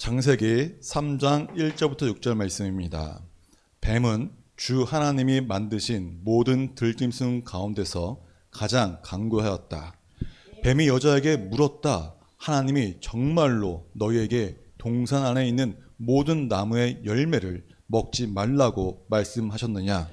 창세기 3장 1절부터 6절 말씀입니다. 뱀은 주 하나님이 만드신 모든 들짐승 가운데서 가장 강교하였다. 뱀이 여자에게 물었다. 하나님이 정말로 너희에게 동산 안에 있는 모든 나무의 열매를 먹지 말라고 말씀하셨느냐?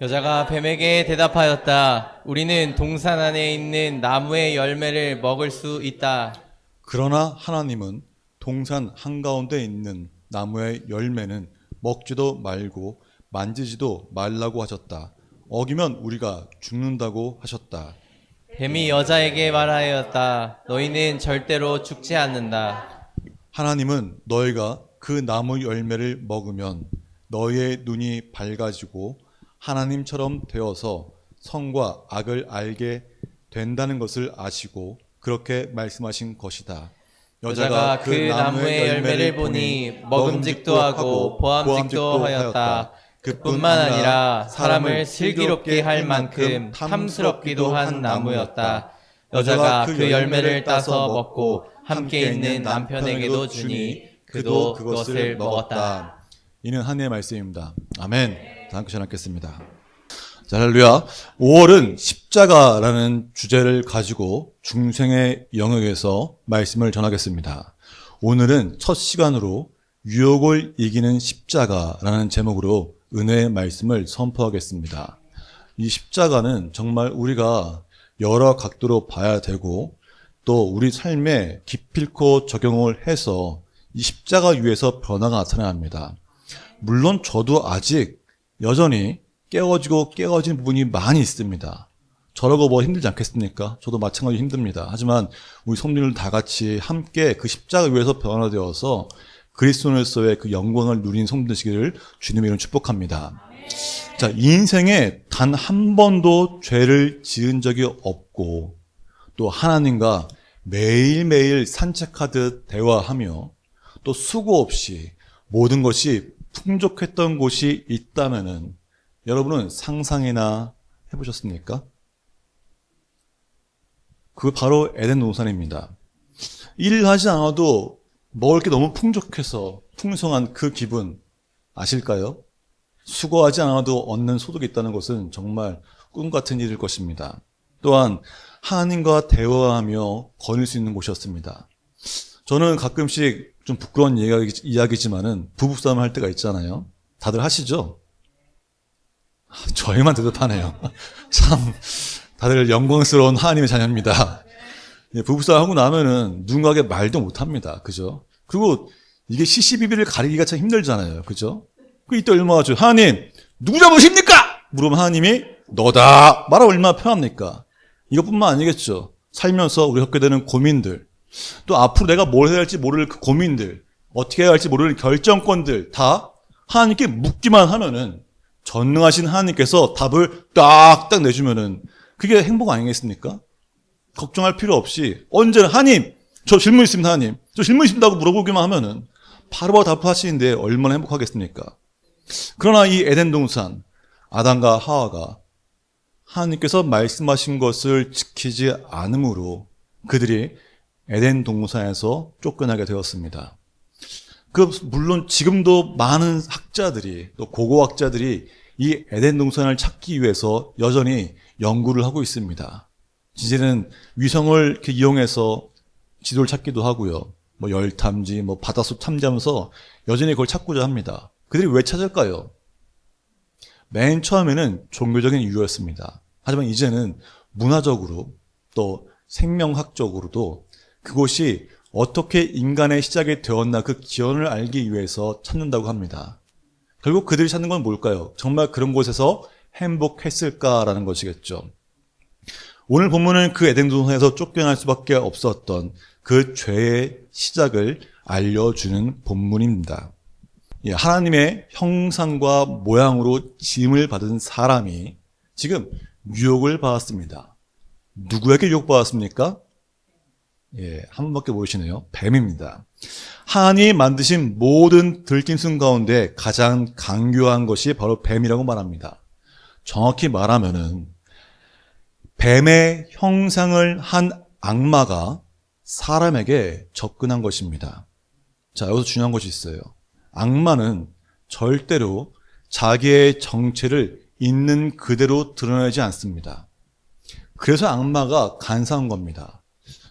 여자가 뱀에게 대답하였다. 우리는 동산 안에 있는 나무의 열매를 먹을 수 있다. 그러나 하나님은 동산 한가운데 있는 나무의 열매는 먹지도 말고 만지지도 말라고 하셨다. 어기면 우리가 죽는다고 하셨다. 뱀이 여자에게 말하였다. 너희는 절대로 죽지 않는다. 하나님은 너희가 그 나무 열매를 먹으면 너희의 눈이 밝아지고 하나님처럼 되어서 선과 악을 알게 된다는 것을 아시고 그렇게 말씀하신 것이다. 여자가 그 나무의 열매를 보니 먹음직도 하고 보암직도 하였다. 그뿐만 아니라 사람을 슬기롭게 할 만큼 탐스럽기도 한 나무였다. 여자가 그 열매를 따서 먹고 함께 있는 남편에게도 주니 그도 그것을 먹었다. 이는 하나님의 말씀입니다. 아멘. 다 함께 전하겠습니다. 자, 할렐루야. 5월은 십자가라는 주제를 가지고 중생의 영역에서 말씀을 전하겠습니다. 오늘은 첫 시간으로 유혹을 이기는 십자가라는 제목으로 은혜의 말씀을 선포하겠습니다. 이 십자가는 정말 우리가 여러 각도로 봐야 되고 또 우리 삶에 기필코 적용을 해서 이 십자가 위에서 변화가 나타나야 합니다. 물론 저도 아직 여전히 깨어진 부분이 많이 있습니다. 저러고 뭐 힘들지 않겠습니까? 저도 마찬가지로 힘듭니다. 하지만 우리 성도들 다 같이 함께 그 십자가 위에서 변화되어서 그리스도인으로서의 그 영광을 누린 성도 되시기를 주님의 이름으로 축복합니다. 자, 이 인생에 단 한 번도 죄를 지은 적이 없고 또 하나님과 매일매일 산책하듯 대화하며 또 수고 없이 모든 것이 풍족했던 곳이 있다면은 여러분은 상상이나 해보셨습니까? 그거 바로 에덴 동산입니다. 일하지 않아도 먹을 게 너무 풍족해서 풍성한 그 기분 아실까요? 수고하지 않아도 얻는 소득이 있다는 것은 정말 꿈 같은 일일 것입니다. 또한 하나님과 대화하며 거닐 수 있는 곳이었습니다. 저는 가끔씩 좀 부끄러운 이야기지만은 부부싸움을 할 때가 있잖아요. 다들 하시죠? 저희만 대답하네요. 참 다들 영광스러운 하나님의 자녀입니다. 부부싸움 하고 나면은 누군가에게 말도 못합니다. 그죠? 그리고 이게 시시비비를 가리기가 참 힘들잖아요. 그죠? 이때 얼마나 좋아요. 하나님 누구 잘못입니까? 물으면 하나님이 너다 말하면 얼마나 편합니까? 이것뿐만 아니겠죠. 살면서 우리 겪게 되는 고민들, 또 앞으로 내가 뭘 해야 할지 모를 그 고민들, 어떻게 해야 할지 모르는 결정권들 다 하나님께 묻기만 하면은 전능하신 하나님께서 답을 딱딱 내주면은 그게 행복 아니겠습니까? 걱정할 필요 없이 언제나 하나님 저 질문 있습니다. 하나님 저 질문 있습니다 하고 물어보기만 하면은 바로바로 답하시는데 얼마나 행복하겠습니까? 그러나 이 에덴 동산 아담과 하와가 하나님께서 말씀하신 것을 지키지 않음으로 그들이 에덴 동산에서 쫓겨나게 되었습니다. 물론 지금도 많은 학자들이 또 고고학자들이 이 에덴 동산을 찾기 위해서 여전히 연구를 하고 있습니다. 이제는 위성을 이렇게 이용해서 지도를 찾기도 하고요. 뭐 열 탐지, 뭐 바닷속 탐지하면서 여전히 그걸 찾고자 합니다. 그들이 왜 찾을까요? 맨 처음에는 종교적인 이유였습니다. 하지만 이제는 문화적으로 또 생명학적으로도 그곳이 어떻게 인간의 시작이 되었나 그 기원을 알기 위해서 찾는다고 합니다. 결국 그들이 찾는 건 뭘까요? 정말 그런 곳에서 행복했을까라는 것이겠죠. 오늘 본문은 그 에덴 동산에서 쫓겨날 수밖에 없었던 그 죄의 시작을 알려주는 본문입니다. 하나님의 형상과 모양으로 지음을 받은 사람이 지금 유혹을 받았습니다. 누구에게 유혹받았습니까? 한 분밖에 모르시네요. 뱀입니다. 하나님이 만드신 모든 들짐승 가운데 가장 강교한 것이 바로 뱀이라고 말합니다. 정확히 말하면은 뱀의 형상을 한 악마가 사람에게 접근한 것입니다. 자, 여기서 중요한 것이 있어요. 악마는 절대로 자기의 정체를 있는 그대로 드러내지 않습니다. 그래서 악마가 간사한 겁니다.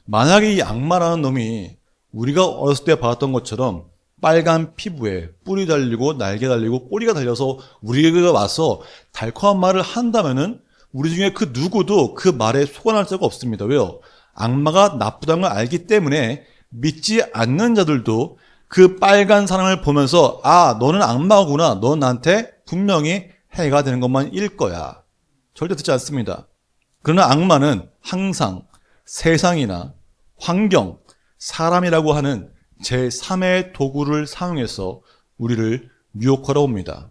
만약에 이 악마라는 놈이 우리가 어렸을 때 봤던 것처럼 빨간 피부에 뿔이 달리고 날개 달리고 꼬리가 달려서 우리가 와서 달콤한 말을 한다면은 우리 중에 그 누구도 그 말에 속아날 수가 없습니다. 왜요? 악마가 나쁘다는 걸 알기 때문에 믿지 않는 자들도 그 빨간 사람을 보면서 아, 너는 악마구나. 넌 나한테 분명히 해가 되는 것만 일 거야. 절대 듣지 않습니다. 그러나 악마는 항상 세상이나 환경, 사람이라고 하는 제3의 도구를 사용해서 우리를 유혹하러 옵니다.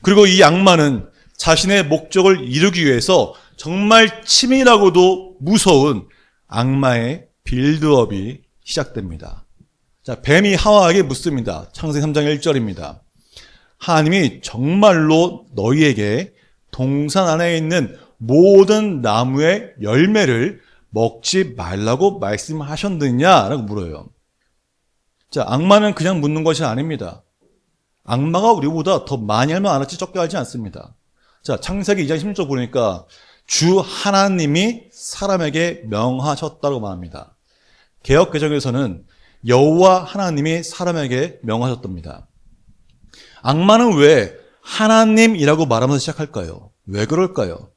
그리고 이 악마는 자신의 목적을 이루기 위해서 정말 치밀하고도 무서운 악마의 빌드업이 시작됩니다. 자, 뱀이 하와에게 묻습니다. 창세기 3장 1절입니다. 하나님이 정말로 너희에게 동산 안에 있는 모든 나무의 열매를 먹지 말라고 말씀하셨느냐라고 물어요. 자, 악마는 그냥 묻는 것이 아닙니다. 악마가 우리보다 더 많이 알면 알았지 적게 알지 않습니다. 자, 창세기 2장 16절 보니까 주 하나님이 사람에게 명하셨다고 말합니다. 개역 개정에서는 여호와 하나님이 사람에게 명하셨답니다. 악마는 왜 하나님이라고 말하면서 시작할까요? 왜 그럴까요?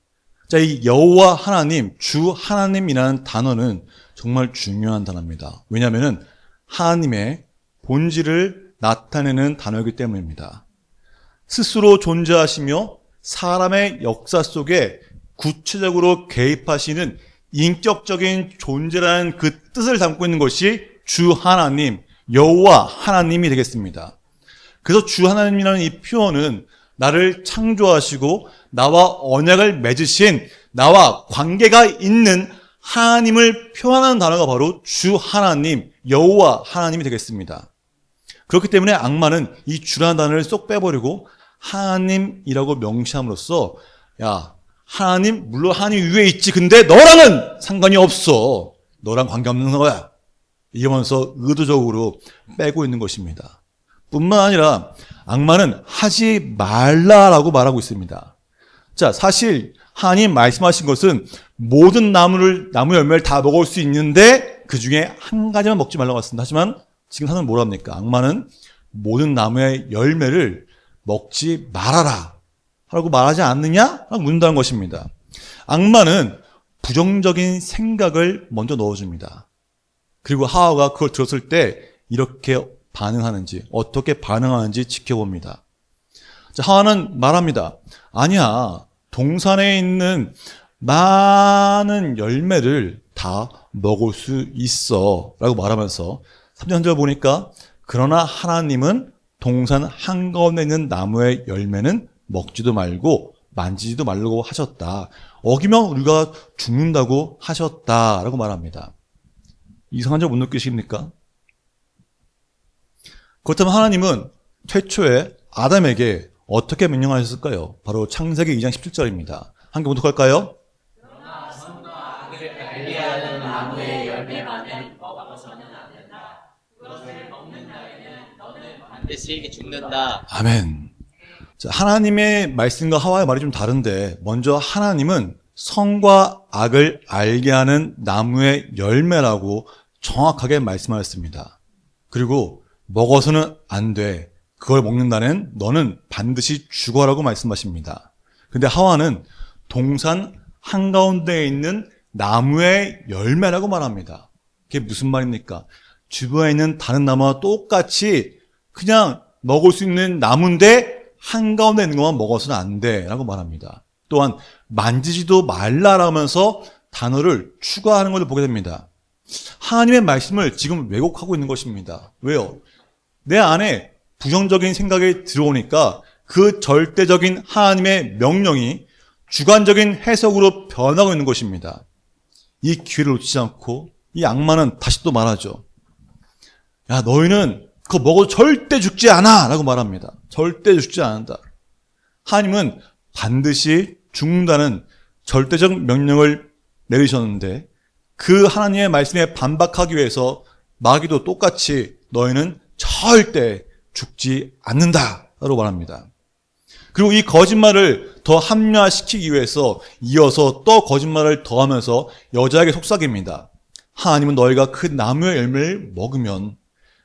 자, 이 여호와 하나님, 주 하나님이라는 단어는 정말 중요한 단어입니다. 왜냐하면 하나님의 본질을 나타내는 단어이기 때문입니다. 스스로 존재하시며 사람의 역사 속에 구체적으로 개입하시는 인격적인 존재라는 그 뜻을 담고 있는 것이 주 하나님, 여호와 하나님이 되겠습니다. 그래서 주 하나님이라는 이 표현은 나를 창조하시고 나와 언약을 맺으신 나와 관계가 있는 하나님을 표현하는 단어가 바로 주 하나님, 여호와 하나님이 되겠습니다. 그렇기 때문에 악마는 이 주라는 단어를 쏙 빼버리고 하나님이라고 명시함으로써 야, 하나님 물론 하나님 위에 있지 근데 너랑은 상관이 없어. 너랑 관계없는 거야. 이러면서 의도적으로 빼고 있는 것입니다. 뿐만 아니라 악마는 하지 말라라고 말하고 있습니다. 자, 사실 하나님 말씀하신 것은 모든 나무 열매를 다 먹을 수 있는데 그 중에 한 가지만 먹지 말라고 했습니다. 하지만 지금 사람은 뭐라 합니까? 악마는 모든 나무의 열매를 먹지 말아라 라고 말하지 않느냐? 라고 묻는다는 것입니다. 악마는 부정적인 생각을 먼저 넣어줍니다. 그리고 하와가 그걸 들었을 때 이렇게 반응하는지 어떻게 반응하는지 지켜봅니다. 자, 하와는 말합니다. 아니야, 동산에 있는 많은 열매를 다 먹을 수 있어 라고 말하면서 3절 보니까 그러나 하나님은 동산 한가운데 있는 나무의 열매는 먹지도 말고 만지지도 말라고 하셨다. 어기면 우리가 죽는다고 하셨다라고 말합니다. 이상한 점 못 느끼십니까? 그렇다면 하나님은 최초에 아담에게 어떻게 명령하셨을까요? 바로 창세기 2장 17절입니다. 함께 봉독할까요? 그러나 선과 악을 알게 하는 나무의 열매만은 먹어서는 안 된다. 그것을 먹는 날에는 너는 반드시 죽는다. 아멘. 자, 하나님의 말씀과 하와의 말이 좀 다른데 먼저 하나님은 선과 악을 알게 하는 나무의 열매라고 정확하게 말씀하셨습니다. 그리고 먹어서는 안 돼. 그걸 먹는다는 너는 반드시 죽어라고 말씀하십니다. 근데 하와는 동산 한가운데에 있는 나무의 열매라고 말합니다. 그게 무슨 말입니까? 주변에 있는 다른 나무와 똑같이 그냥 먹을 수 있는 나무인데 한가운데 있는 것만 먹어서는 안 돼 라고 말합니다. 또한 만지지도 말라라면서 단어를 추가하는 것을 보게 됩니다. 하나님의 말씀을 지금 왜곡하고 있는 것입니다. 왜요? 내 안에 부정적인 생각이 들어오니까 그 절대적인 하나님의 명령이 주관적인 해석으로 변하고 있는 것입니다. 이 기회를 놓치지 않고 이 악마는 다시 또 말하죠. 야, 너희는 그거 먹어도 절대 죽지 않아 라고 말합니다. 절대 죽지 않는다. 하나님은 반드시 죽는다는 절대적 명령을 내리셨는데 그 하나님의 말씀에 반박하기 위해서 마귀도 똑같이 너희는 절대 죽지 않는다라고 말합니다. 그리고 이 거짓말을 더 합리화시키기 위해서 이어서 또 거짓말을 더하면서 여자에게 속삭입니다. 하나님은 너희가 그 나무의 열매를 먹으면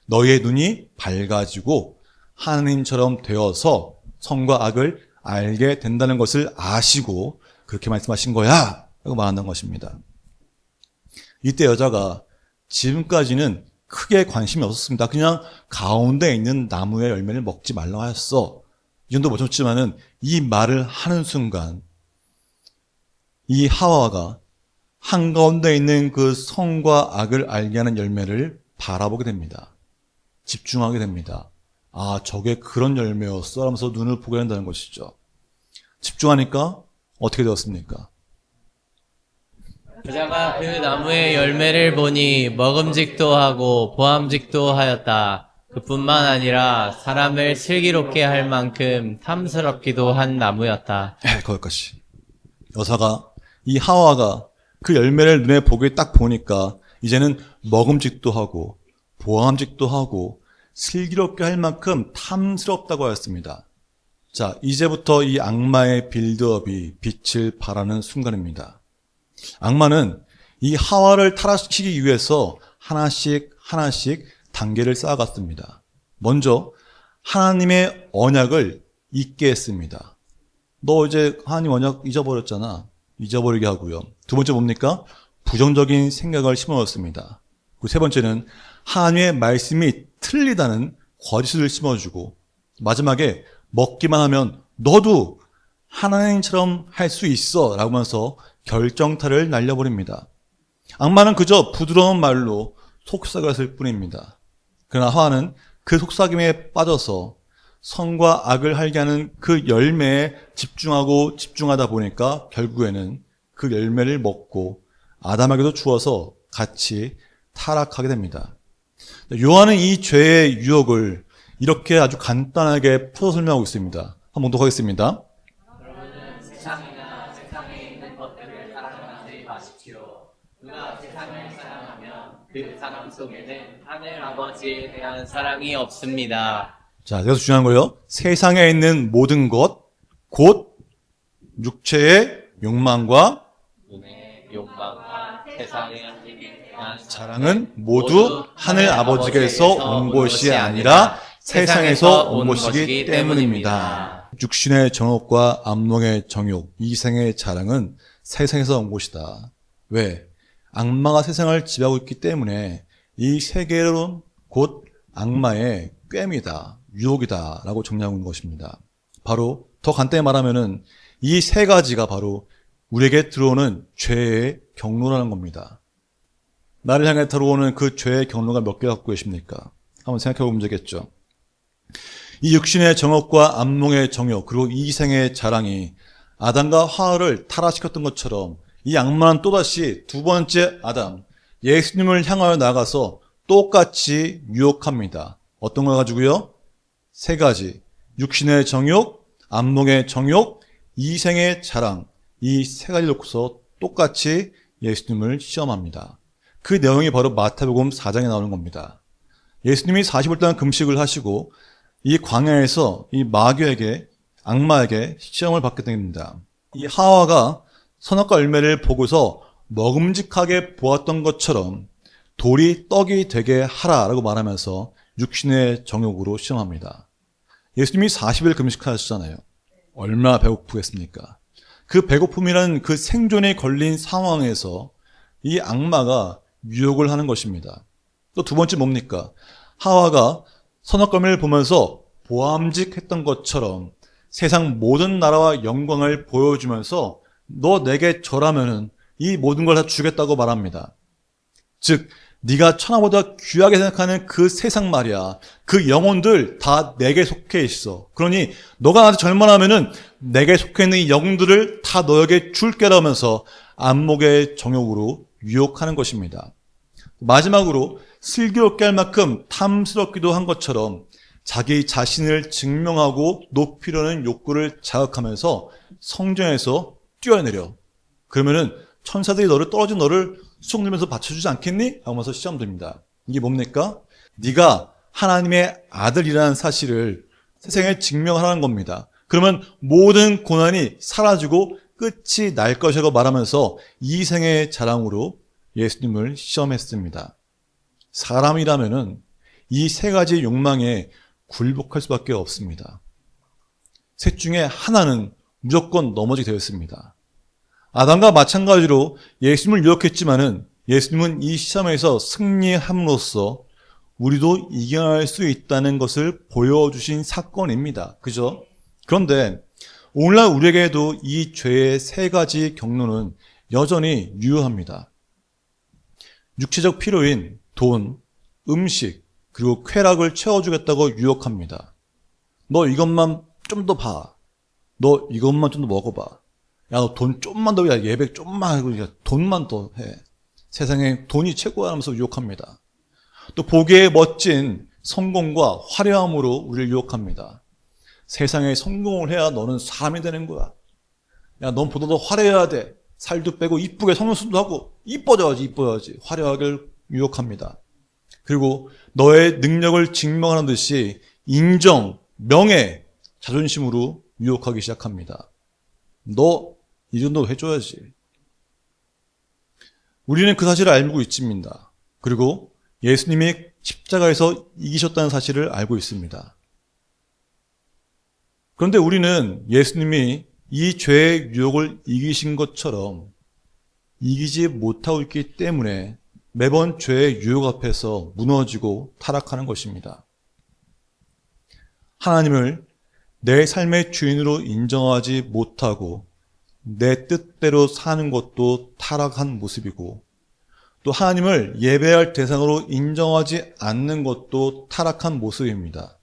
너희의 눈이 밝아지고 하나님처럼 되어서 선과 악을 알게 된다는 것을 아시고 그렇게 말씀하신 거야 라고 말한다는 것입니다. 이때 여자가 지금까지는 크게 관심이 없었습니다. 그냥 가운데 있는 나무의 열매를 먹지 말라고 하였어. 이 정도 못 쳤지만은 이 말을 하는 순간 이 하와가 한가운데 있는 그 선과 악을 알게 하는 열매를 바라보게 됩니다. 집중하게 됩니다. 아, 저게 그런 열매였어 하면서 눈을 보게 된다는 것이죠. 집중하니까 어떻게 되었습니까? 여자가 그 나무의 열매를 보니 먹음직도 하고 보암직도 하였다. 그뿐만 아니라 사람을 슬기롭게 할 만큼 탐스럽기도 한 나무였다. 거기까지. 여사가, 이 하와가 그 열매를 눈에 보게 딱 보니까 이제는 먹음직도 하고 보암직도 하고 슬기롭게 할 만큼 탐스럽다고 하였습니다. 자, 이제부터 이 악마의 빌드업이 빛을 발하는 순간입니다. 악마는 이 하와를 타락시키기 위해서 하나씩 단계를 쌓아갔습니다. 먼저 하나님의 언약을 잊게 했습니다. 너 이제 하나님 언약 잊어버렸잖아. 잊어버리게 하고요. 두 번째 뭡니까? 부정적인 생각을 심어줬습니다. 그리고 세 번째는 하나님의 말씀이 틀리다는 거짓을 심어주고 마지막에 먹기만 하면 너도 하나님처럼 할 수 있어 라고 하면서 결정타를 날려버립니다. 악마는 그저 부드러운 말로 속삭였을 뿐입니다. 그러나 하와는 그 속삭임에 빠져서 선과 악을 알게 하는 그 열매에 집중하다 보니까 결국에는 그 열매를 먹고 아담에게도 주어서 같이 타락하게 됩니다. 요한은 이 죄의 유혹을 이렇게 아주 간단하게 풀어 설명하고 있습니다. 한번 독하겠습니다. 여러분은 세상이나 세상에 있는 것들을 사랑하지 마십시오. 누가 세상을 사랑하면 그 사람 속에는 하늘 아버지에 대한 사랑이 없습니다. 자, 여기서 중요한 거예요. 세상에 있는 모든 것, 곧 육체의 욕망과 눈의 욕망과 세상의 대한 자랑은 모두 하늘 아버지께서 온 것이 아니라 세상에서 온 것이기 때문입니다. 육신의 정욕과 암몽의 정욕, 이생의 자랑은 세상에서 온 것이다. 왜? 악마가 세상을 지배하고 있기 때문에 이 세계론 곧 악마의 꾀입니다. 유혹이다 라고 정리하고 있는 것입니다. 바로 더 간단히 말하면은 이 세 가지가 바로 우리에게 들어오는 죄의 경로라는 겁니다. 나를 향해 들어오는 그 죄의 경로가 몇 개 갖고 계십니까? 한번 생각해 보면 되겠죠. 이 육신의 정욕과 암몽의 정욕 그리고 이생의 자랑이 아담과 하와를 타락시켰던 것처럼 이 악마는 또다시 두 번째 아담 예수님을 향하여 나가서 똑같이 유혹합니다. 어떤 걸 가지고요? 세 가지. 육신의 정욕, 암몽의 정욕, 이생의 자랑. 이 세 가지를 놓고서 똑같이 예수님을 시험합니다. 그 내용이 바로 마태복음 4장에 나오는 겁니다. 예수님이 40일 동안 금식을 하시고 이 광야에서 이 마귀에게 악마에게 시험을 받게 됩니다. 이 하와가 선악과 열매를 보고서 먹음직하게 보았던 것처럼 돌이 떡이 되게 하라라고 말하면서 육신의 정욕으로 시험합니다. 예수님이 40일 금식하셨잖아요. 얼마나 배고프겠습니까? 그 배고픔이라는 그 생존에 걸린 상황에서 이 악마가 유혹을 하는 것입니다. 또 두 번째 뭡니까? 하와가 선악과 열매를 보면서 보암직했던 것처럼 세상 모든 나라와 영광을 보여주면서 너 내게 절하면은 이 모든 걸 다 주겠다고 말합니다. 즉 네가 천하보다 귀하게 생각하는 그 세상 말이야. 그 영혼들 다 내게 속해 있어. 그러니 너가 나한테 절만하면은 내게 속해 있는 이 영들을 다 너에게 줄게라면서 안목의 정욕으로 유혹하는 것입니다. 마지막으로 슬기롭게 할 만큼 탐스럽기도 한 것처럼 자기 자신을 증명하고 높이려는 욕구를 자극하면서 성전에서 뛰어내려. 그러면은 천사들이 떨어진 너를 수억 들면서 받쳐주지 않겠니? 하면서 시험 듭니다. 이게 뭡니까? 네가 하나님의 아들이라는 사실을 세상에 증명하라는 겁니다. 그러면 모든 고난이 사라지고 끝이 날 것이라고 말하면서 이 생의 자랑으로 예수님을 시험했습니다. 사람이라면은 이 세 가지 욕망에 굴복할 수밖에 없습니다. 셋 중에 하나는 무조건 넘어지게 되었습니다. 아담과 마찬가지로 예수님을 유혹했지만은 예수님은 이 시험에서 승리함으로써 우리도 이겨낼 수 있다는 것을 보여주신 사건입니다. 그죠? 그런데 오늘날 우리에게도 이 죄의 세 가지 경로는 여전히 유효합니다. 육체적 필요인 돈, 음식, 그리고 쾌락을 채워주겠다고 유혹합니다. 너 이것만 좀 더 봐. 너 이것만 좀 더 먹어봐. 야, 너 돈 좀만 더, 야, 예배 좀만 하고, 야, 돈만 더 해. 세상에 돈이 최고야 하면서 유혹합니다. 또 보기에 멋진 성공과 화려함으로 우리를 유혹합니다. 세상에 성공을 해야 너는 사람이 되는 거야. 야, 넌 보다 더 화려해야 돼. 살도 빼고 이쁘게 속눈썹도 하고 이뻐져야지. 화려하게 유혹합니다. 그리고 너의 능력을 증명하는 듯이 인정, 명예, 자존심으로 유혹하기 시작합니다. 너 이 정도 해줘야지. 우리는 그 사실을 알고 있습니다. 그리고 예수님이 십자가에서 이기셨다는 사실을 알고 있습니다. 그런데 우리는 예수님이 이 죄의 유혹을 이기신 것처럼 이기지 못하고 있기 때문에 매번 죄의 유혹 앞에서 무너지고 타락하는 것입니다. 하나님을 내 삶의 주인으로 인정하지 못하고 내 뜻대로 사는 것도 타락한 모습이고 또 하나님을 예배할 대상으로 인정하지 않는 것도 타락한 모습입니다.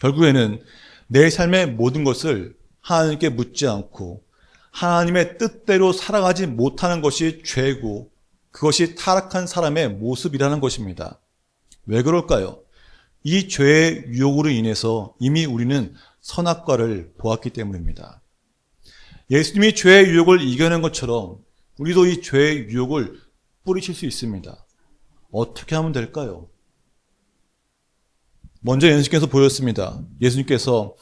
결국에는 내 삶의 모든 것을 하나님께 묻지 않고 하나님의 뜻대로 살아가지 못하는 것이 죄고 그것이 타락한 사람의 모습이라는 것입니다. 왜 그럴까요? 이 죄의 유혹으로 인해서 이미 우리는 선악과를 보았기 때문입니다. 예수님이 죄의 유혹을 이겨낸 것처럼 우리도 이 죄의 유혹을 뿌리칠 수 있습니다. 어떻게 하면 될까요? 먼저 예수님께서 보였습니다. 예수님께서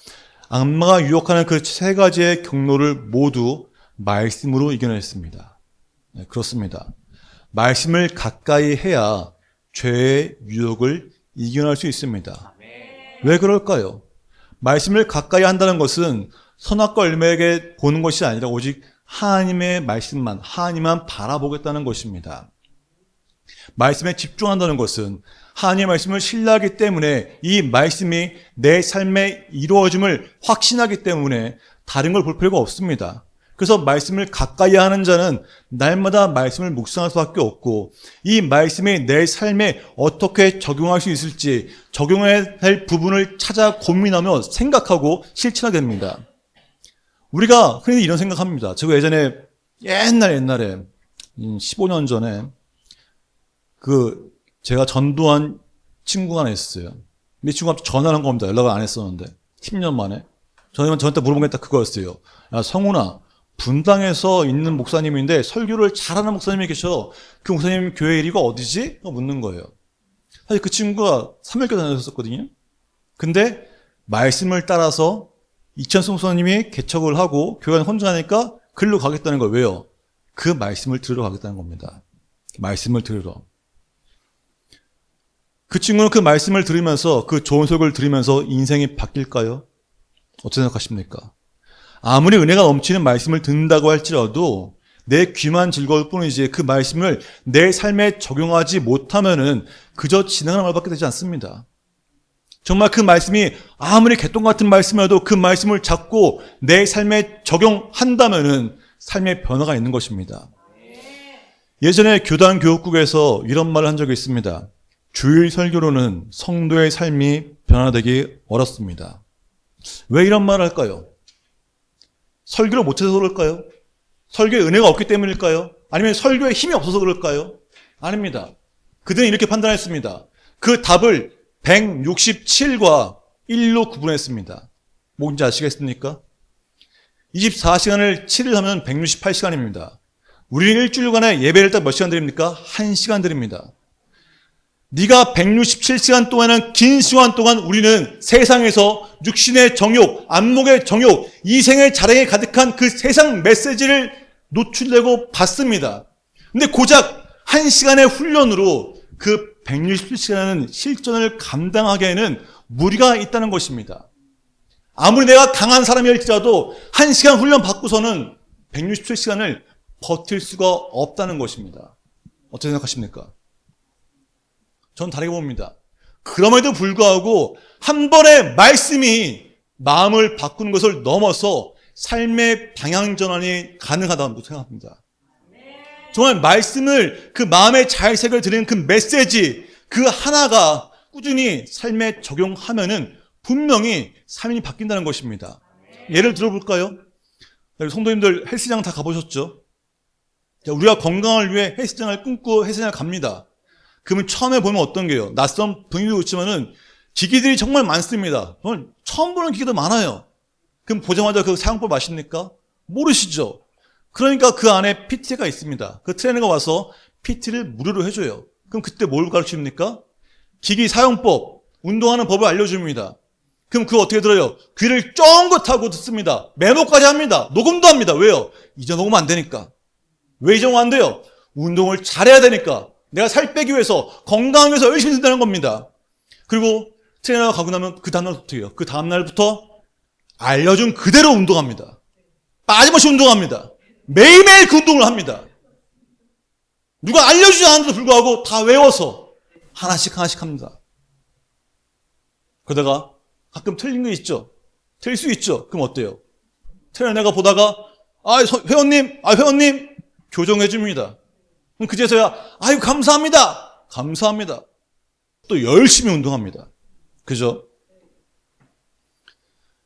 악마가 유혹하는 그 세 가지의 경로를 모두 말씀으로 이겨냈습니다. 네, 그렇습니다. 말씀을 가까이 해야 죄의 유혹을 이겨낼 수 있습니다. 왜 그럴까요? 말씀을 가까이 한다는 것은 선악과 열매에게 보는 것이 아니라 오직 하나님의 말씀만, 하나님만 바라보겠다는 것입니다. 말씀에 집중한다는 것은 하나님의 말씀을 신뢰하기 때문에 이 말씀이 내 삶에 이루어짐을 확신하기 때문에 다른 걸 볼 필요가 없습니다. 그래서 말씀을 가까이 하는 자는 날마다 말씀을 묵상할 수밖에 없고 이 말씀이 내 삶에 어떻게 적용할 수 있을지 적용해야 할 부분을 찾아 고민하며 생각하고 실천하게 됩니다. 우리가 흔히 이런 생각합니다. 제가 예전에 옛날에 15년 전에 제가 전도한 친구가 하나 있었어요. 이 친구가 전화한 겁니다. 연락을 안 했었는데 10년 만에 저한테 물어본 게 딱 그거였어요. 야, 성훈아, 분당에서 있는 목사님인데 설교를 잘하는 목사님이 계셔. 그 목사님 교회 이리가 어디지? 묻는 거예요. 사실 그 친구가 3일교 다녔었거든요. 근데 말씀을 따라서 이천수 목사님이 개척을 하고 교회는 혼자하니까 글로 가겠다는 거예요. 왜요? 그 말씀을 들으러 가겠다는 겁니다. 말씀을 들으러. 그 친구는 그 말씀을 들으면서 그 좋은 설교를 들으면서 인생이 바뀔까요? 어떻게 생각하십니까? 아무리 은혜가 넘치는 말씀을 듣는다고 할지라도 내 귀만 즐거울 뿐이지 그 말씀을 내 삶에 적용하지 못하면은 그저 지나가는 말밖에 되지 않습니다. 정말 그 말씀이 아무리 개똥 같은 말씀이라도 그 말씀을 잡고 내 삶에 적용한다면은 삶의 변화가 있는 것입니다. 예전에 교단 교육국에서 이런 말을 한 적이 있습니다. 주일 설교로는 성도의 삶이 변화되기 어렵습니다. 왜 이런 말을 할까요? 설교를 못해서 그럴까요? 설교에 은혜가 없기 때문일까요? 아니면 설교에 힘이 없어서 그럴까요? 아닙니다. 그들은 이렇게 판단했습니다. 그 답을 167과 1로 구분했습니다. 뭔지 아시겠습니까? 24시간을 7일 하면 168시간입니다. 우리는 일주일간에 예배를 딱 몇 시간 드립니까? 1시간 드립니다. 네가 167시간 동안은 긴 시간 동안 우리는 세상에서 육신의 정욕, 안목의 정욕, 이생의 자랑에 가득한 그 세상 메시지를 노출되고 받습니다. 근데 고작 1시간의 훈련으로 그 167시간은 실전을 감당하기에는 무리가 있다는 것입니다. 아무리 내가 강한 사람일지라도 1시간 훈련 받고서는 167시간을 버틸 수가 없다는 것입니다. 어떻게 생각하십니까? 전 다르게 봅니다. 그럼에도 불구하고 한 번의 말씀이 마음을 바꾸는 것을 넘어서 삶의 방향 전환이 가능하다고 생각합니다. 정말 말씀을 그 마음의 자의색을 드리는 그 메시지 그 하나가 꾸준히 삶에 적용하면은 분명히 삶이 바뀐다는 것입니다. 예를 들어볼까요? 성도님들 헬스장 다 가보셨죠? 우리가 건강을 위해 헬스장을 끊고 헬스장을 갑니다. 그러면 처음에 보면 어떤 게요? 낯선 분위기도 있지만은 기기들이 정말 많습니다. 정말 처음 보는 기기도 많아요. 그럼 보자마자 그 사용법 아십니까? 모르시죠? 그러니까 그 안에 PT가 있습니다. 그 트레이너가 와서 PT를 무료로 해줘요. 그럼 그때 뭘 가르칩니까? 기기 사용법, 운동하는 법을 알려줍니다. 그럼 그거 어떻게 들어요? 귀를 쫑긋하고 듣습니다. 메모까지 합니다. 녹음도 합니다. 왜요? 잊어먹으면 안 되니까. 왜 잊어먹으면 안 돼요? 운동을 잘해야 되니까. 내가 살 빼기 위해서, 건강하기 위해서 열심히 된다는 겁니다. 그리고 트레이너가 가고 나면 그 다음날 어떻게 해요? 그 다음날부터 알려준 그대로 운동합니다. 빠짐없이 운동합니다. 매일매일 그 운동을 합니다. 누가 알려주지 않은데도 불구하고 다 외워서 하나씩 합니다. 그러다가 가끔 틀린 게 있죠. 틀릴 수 있죠. 그럼 어때요? 트레이너가 보다가 회원님 교정해 줍니다. 그럼 그제서야 아유 감사합니다. 또 열심히 운동합니다. 그죠?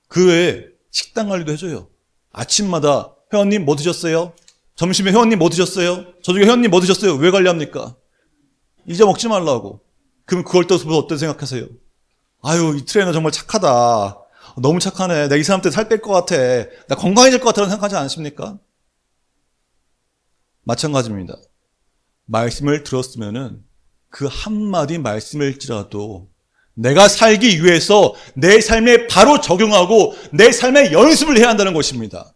그 외에 식단 관리도 해줘요. 아침마다 회원님 뭐 드셨어요? 점심에 회원님 뭐 드셨어요? 저녁에 회원님 뭐 드셨어요? 왜 관리합니까? 잊어먹지 말라고. 그럼 그걸 또 어떻게 생각하세요? 아유, 이 트레이너 정말 착하다. 너무 착하네. 내가 이 사람 때 살 뺄 것 같아. 나 건강해질 것 같다는 생각하지 않으십니까? 마찬가지입니다. 말씀을 들었으면은 그 한마디 말씀일지라도 내가 살기 위해서 내 삶에 바로 적용하고 내 삶에 연습을 해야 한다는 것입니다.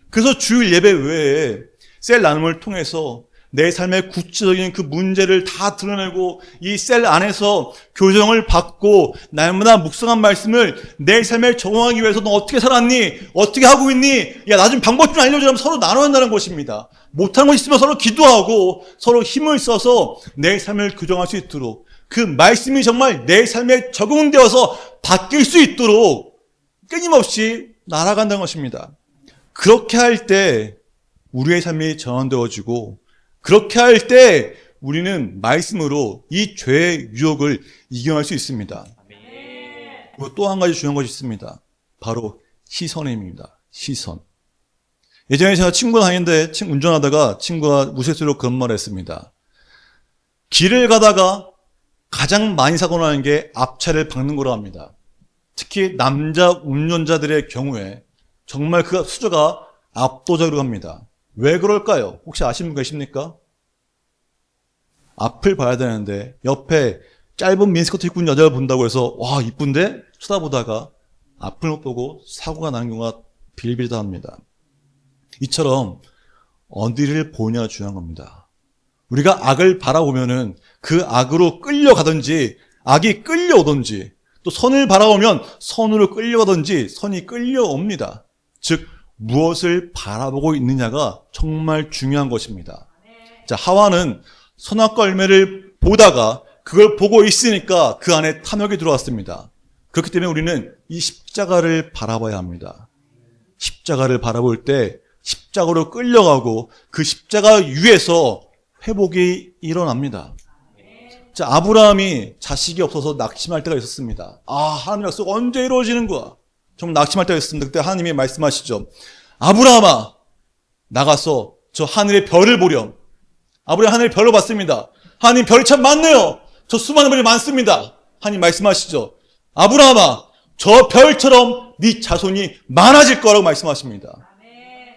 그래서 주일 예배 외에 셀 나눔을 통해서 내 삶의 구체적인 그 문제를 다 드러내고 이 셀 안에서 교정을 받고 날마다 묵상한 말씀을 내 삶에 적용하기 위해서 너 어떻게 살았니? 어떻게 하고 있니? 야, 나 좀 방법 좀 알려주라면 서로 나눠야 한다는 것입니다. 못하는 거 있으면 서로 기도하고 서로 힘을 써서 내 삶을 교정할 수 있도록 그 말씀이 정말 내 삶에 적용되어서 바뀔 수 있도록 끊임없이 날아간다는 것입니다. 그렇게 할 때 우리의 삶이 전환되어지고 그렇게 할 때 우리는 말씀으로 이 죄의 유혹을 이겨낼 수 있습니다. 그리고 또 한 가지 중요한 것이 있습니다. 바로 시선입니다. 시선. 예전에 제가 친구가 다니는데 운전하다가 친구가 무색소리로 그런 말을 했습니다. 길을 가다가 가장 많이 사고 나는 게 앞차를 박는 거라고 합니다. 특히 남자 운전자들의 경우에 정말 그 수저가 압도적으로 합니다. 왜 그럴까요? 혹시 아시는 분 계십니까? 앞을 봐야 되는데 옆에 짧은 미니스커트 입고 있는 여자를 본다고 해서 와 이쁜데? 쳐다보다가 앞을 못 보고 사고가 나는 경우가 비일비재합니다. 이처럼 어디를 보냐가 중요한 겁니다. 우리가 악을 바라보면은 그 악으로 끌려가든지 악이 끌려오든지 또 선을 바라보면 선으로 끌려가든지 선이 끌려옵니다. 즉 무엇을 바라보고 있느냐가 정말 중요한 것입니다. 자, 하와는 선악과 열매를 보다가 그걸 보고 있으니까 그 안에 탐욕이 들어왔습니다. 그렇기 때문에 우리는 이 십자가를 바라봐야 합니다. 십자가를 바라볼 때 십자가로 끌려가고 그 십자가 위에서 회복이 일어납니다. 자, 아브라함이 자식이 없어서 낙심할 때가 있었습니다. 하나님 약속 언제 이루어지는 거야? 정말 낙심할 때가 있었습니다. 그때 하나님이 말씀하시죠. 아브라함아, 나가서 저 하늘의 별을 보렴. 아브라함이 하늘의 별을 봤습니다. 하나님 별이 참 많네요. 저 수많은 별이 많습니다. 하나님 말씀하시죠. 아브라함아, 저 별처럼 네 자손이 많아질 거라고 말씀하십니다.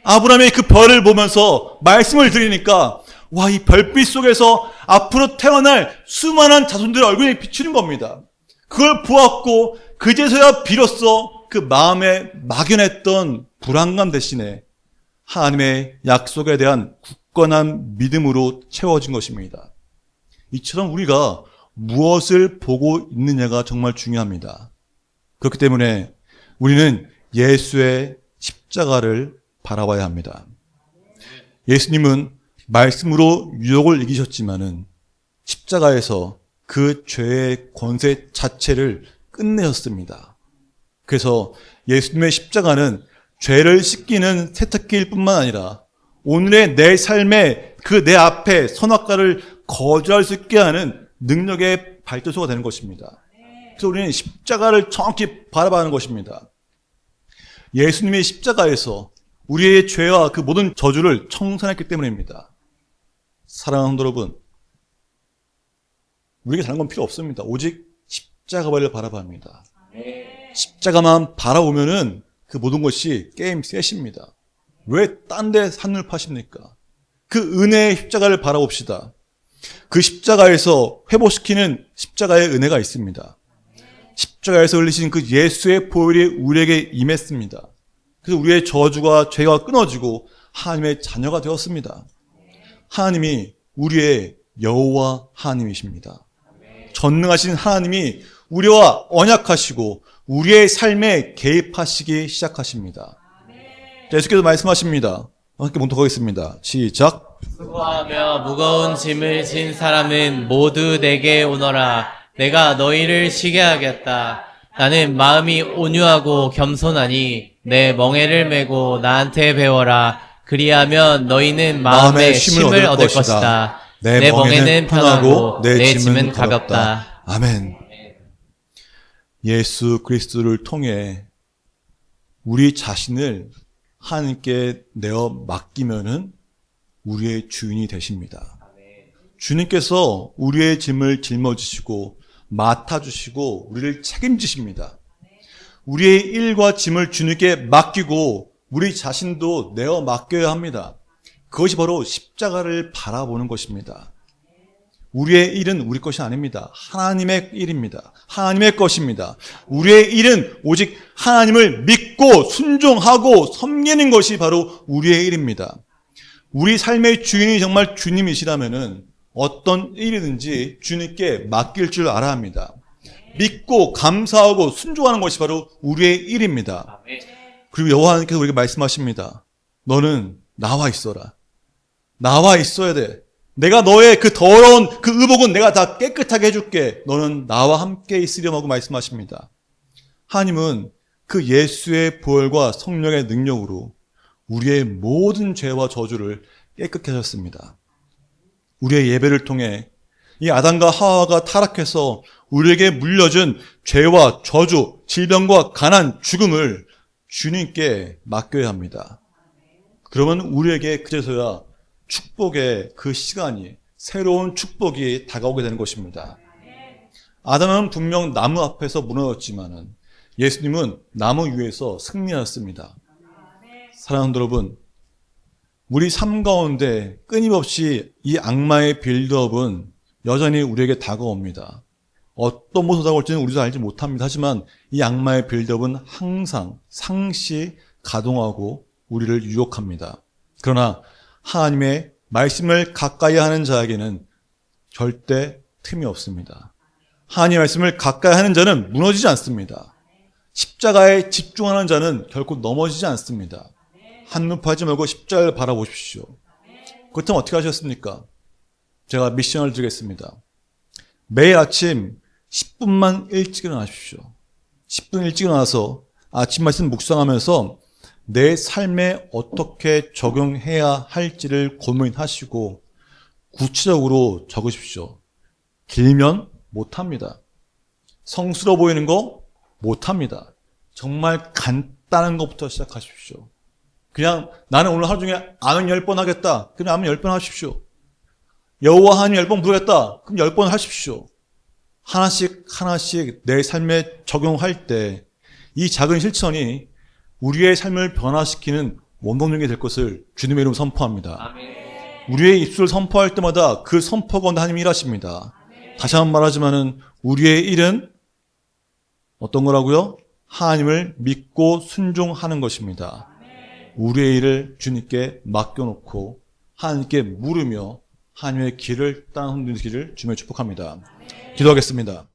아브라함이 그 별을 보면서 말씀을 드리니까 와, 이 별빛 속에서 앞으로 태어날 수많은 자손들의 얼굴이 비추는 겁니다. 그걸 보았고 그제서야 비로소 그 마음에 막연했던 불안감 대신에 하나님의 약속에 대한 굳건한 믿음으로 채워진 것입니다. 이처럼 우리가 무엇을 보고 있느냐가 정말 중요합니다. 그렇기 때문에 우리는 예수의 십자가를 바라봐야 합니다. 예수님은 말씀으로 유혹을 이기셨지만은 십자가에서 그 죄의 권세 자체를 끝내셨습니다. 그래서 예수님의 십자가는 죄를 씻기는 세탁기일 뿐만 아니라 오늘의 내 삶에 그 내 앞에 선악과를 거절할 수 있게 하는 능력의 발도소가 되는 것입니다. 그래서 우리는 십자가를 정확히 바라봐야 하는 것입니다. 예수님의 십자가에서 우리의 죄와 그 모든 저주를 청산했기 때문입니다. 사랑하는 성도 여러분, 우리에게 다른 건 필요 없습니다. 오직 십자가를 바라봐야 합니다. 십자가만 바라보면은 그 모든 것이 게임 셋입니다. 왜 딴 데 산을 파십니까? 그 은혜의 십자가를 바라봅시다. 그 십자가에서 회복시키는 십자가의 은혜가 있습니다. 십자가에서 흘리신 그 예수의 보혈이 우리에게 임했습니다. 그래서 우리의 저주가 죄가 끊어지고 하나님의 자녀가 되었습니다. 하나님이 우리의 여호와 하나님이십니다. 전능하신 하나님이 우리와 언약하시고 우리의 삶에 개입하시기 시작하십니다. 자, 예수께서 말씀하십니다. 함께 몽독하겠습니다. 시작. 수고하며 무거운 짐을 진 사람은 모두 내게 오너라. 내가 너희를 쉬게 하겠다. 나는 마음이 온유하고 겸손하니 내 멍에를 메고 나한테 배워라. 그리하면 너희는 마음의 쉼을 얻을 것이다. 내 멍에는 편하고 내 짐은 가볍다. 아멘. 예수 그리스도를 통해 우리 자신을 하나님께 내어 맡기면은 우리의 주인이 되십니다. 주님께서 우리의 짐을 짊어지시고 맡아주시고 우리를 책임지십니다. 우리의 일과 짐을 주님께 맡기고 우리 자신도 내어 맡겨야 합니다. 그것이 바로 십자가를 바라보는 것입니다. 우리의 일은 우리 것이 아닙니다. 하나님의 일입니다. 하나님의 것입니다. 우리의 일은 오직 하나님을 믿고 순종하고 섬기는 것이 바로 우리의 일입니다. 우리 삶의 주인이 정말 주님이시라면은 어떤 일이든지 주님께 맡길 줄 알아야 합니다. 믿고 감사하고 순종하는 것이 바로 우리의 일입니다. 그리고 여호와 하나님께서 우리에게 말씀하십니다. 너는 나와 있어라. 나와 있어야 돼. 내가 너의 그 더러운 그 의복은 내가 다 깨끗하게 해줄게. 너는 나와 함께 있으렴 하고 말씀하십니다. 하나님은 그 예수의 보혈과 성령의 능력으로 우리의 모든 죄와 저주를 깨끗게 하셨습니다. 우리의 예배를 통해 이 아담과 하와가 타락해서 우리에게 물려준 죄와 저주, 질병과 가난, 죽음을 주님께 맡겨야 합니다. 그러면 우리에게 그제서야 축복의 그 시간이, 새로운 축복이 다가오게 되는 것입니다. 아담은 분명 나무 앞에서 무너졌지만은 예수님은 나무 위에서 승리하였습니다. 사랑하는 여러분, 우리 삶 가운데 끊임없이 이 악마의 빌드업은 여전히 우리에게 다가옵니다. 어떤 모습으로 다가올지는 우리도 알지 못합니다. 하지만 이 악마의 빌드업은 항상 상시 가동하고 우리를 유혹합니다. 그러나 하나님의 말씀을 가까이 하는 자에게는 절대 틈이 없습니다. 하나님의 말씀을 가까이 하는 자는 무너지지 않습니다. 십자가에 집중하는 자는 결코 넘어지지 않습니다. 한눈 파지 말고 십자가를 바라보십시오. 그렇다면 어떻게 하셨습니까? 제가 미션을 드리겠습니다. 매일 아침 10분만 일찍 일어나십시오. 10분 일찍 일어나서 아침 말씀 묵상하면서 내 삶에 어떻게 적용해야 할지를 고민하시고 구체적으로 적으십시오. 길면 못합니다. 성스러워 보이는 거 못합니다. 정말 간단한 것부터 시작하십시오. 그냥 나는 오늘 하루 중에 아멘 10번 하겠다. 그럼 아멘 10번 하십시오. 여호와 하나님 10번 부르겠다. 그럼 10번 하십시오. 하나씩 내 삶에 적용할 때 이 작은 실천이 우리의 삶을 변화시키는 원동력이 될 것을 주님의 이름으로 선포합니다. 우리의 입술을 선포할 때마다 그 선포 가운데 하나님이 일하십니다. 다시 한번 말하지만은 우리의 일은 어떤 거라고요? 하나님을 믿고 순종하는 것입니다. 우리의 일을 주님께 맡겨놓고 하나님께 물으며 하나님의 길을 땅 흔드는 길을 주며 축복합니다. 기도하겠습니다.